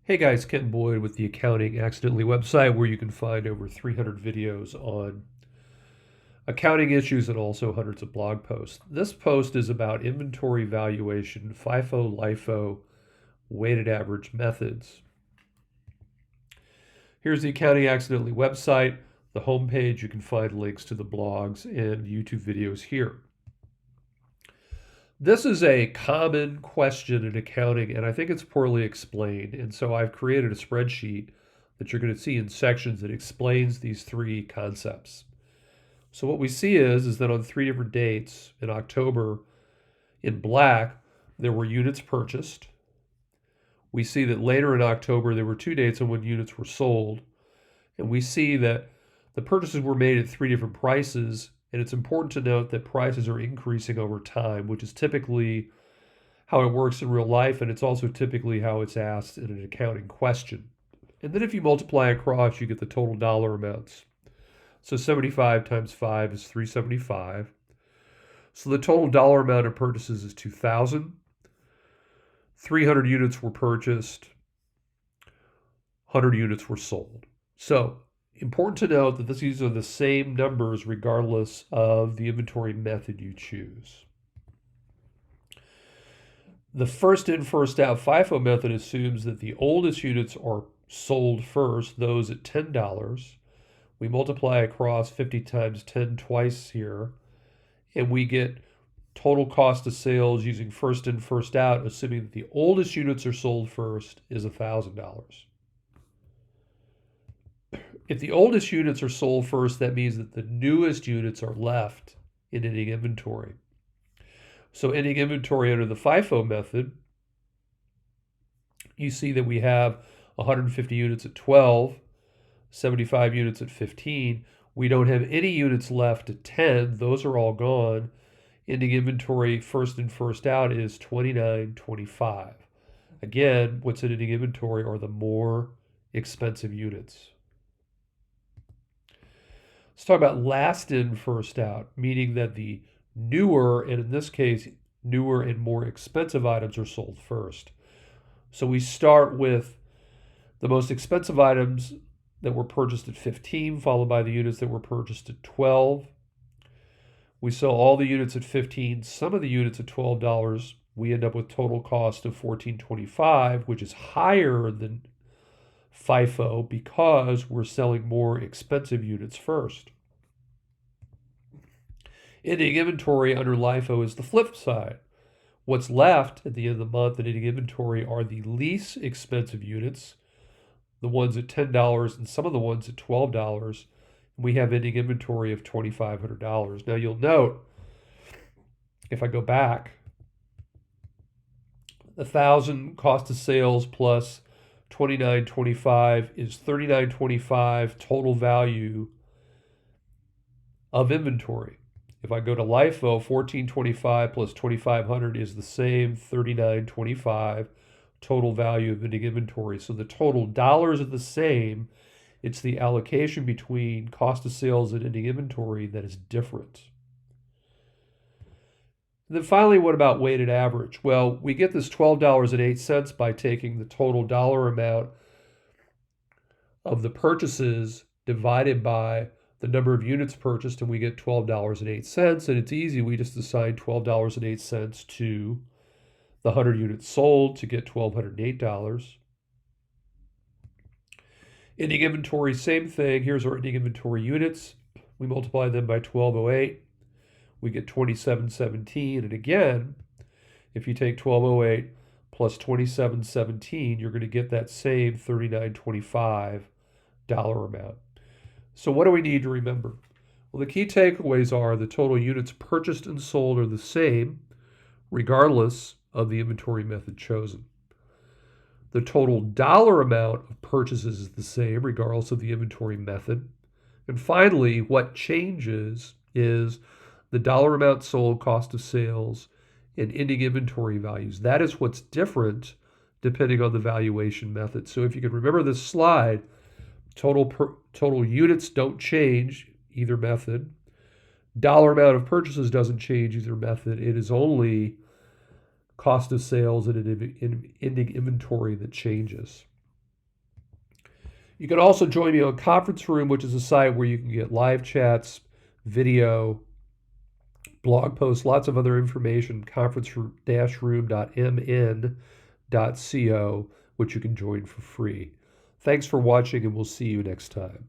Hey guys, Ken Boyd with the Accounting Accidentally website where you can find over 300 videos on accounting issues and also hundreds of blog posts. This post is about inventory valuation, FIFO, LIFO, weighted average methods. Here's the Accounting Accidentally website, the homepage. You can find links to the blogs and YouTube videos here. This is a common question in accounting, and I think it's poorly explained. And so I've created a spreadsheet that you're going to see in sections that explains these three concepts. So what we see is that on three different dates in October, in black, there were units purchased. We see that later in October, there were 2 dates on when units were sold. And we see that the purchases were made at three different prices. And it's important to note that prices are increasing over time, which is typically how it works in real life. And it's also typically how it's asked in an accounting question. And then if you multiply across, you get the total dollar amounts. So 75 times 5 is 375. So the total dollar amount of purchases is 2,000. 300 units were purchased. 100 units were sold. So important to note that these are the same numbers regardless of the inventory method you choose. The first in, first out FIFO method assumes that the oldest units are sold first, those at $10. We multiply across 50 times 10 twice here, and we get total cost of sales using first in, first out, assuming that the oldest units are sold first, is $1,000. If the oldest units are sold first, that means that the newest units are left in ending inventory. So ending inventory under the FIFO method, you see that we have 150 units at 12, 75 units at 15. We don't have any units left at 10. Those are all gone. Ending inventory first in, first out is 29.25. Again, what's in ending inventory are the more expensive units. Let's talk about last in, first out, meaning that the newer, and in this case, newer and more expensive items are sold first. So we start with the most expensive items that were purchased at 15, followed by the units that were purchased at 12. We sell all the units at 15, some of the units at $12. We end up with total cost of $14.25, which is higher than FIFO because we're selling more expensive units first. Ending inventory under LIFO is the flip side. What's left at the end of the month in ending inventory are the least expensive units, the ones at $10 and some of the ones at $12. We have ending inventory of $2,500. Now you'll note, if I go back, 1,000 cost of sales plus 29.25 is 39.25 total value of inventory. If I go to LIFO, 14.25 plus 2,500 is the same 39.25 total value of ending inventory. So the total dollars are the same. It's the allocation between cost of sales and ending inventory that is different. And then finally, what about weighted average? Well, we get this $12.08 by taking the total dollar amount of the purchases divided by the number of units purchased, and we get $12.08. And it's easy. We just assign $12.08 to the 100 units sold to get $1,208. Ending inventory, same thing. Here's our ending inventory units. We multiply them by 1208. We get 2717. And again, if you take 1208 plus 2717, you're going to get that same $39.25 amount. So what do we need to remember? Well, the key takeaways are the total units purchased and sold are the same, regardless of the inventory method chosen. The total dollar amount of purchases is the same, regardless of the inventory method. And finally, what changes is the dollar amount sold, cost of sales, and ending inventory values. That is what's different depending on the valuation method. So if you can remember this slide, total units don't change either method. Dollar amount of purchases doesn't change either method. It is only cost of sales and ending inventory that changes. You can also join me on Conference Room, which is a site where you can get live chats, video, blog posts, lots of other information, conference-room.mn.co, which you can join for free. Thanks for watching, and we'll see you next time.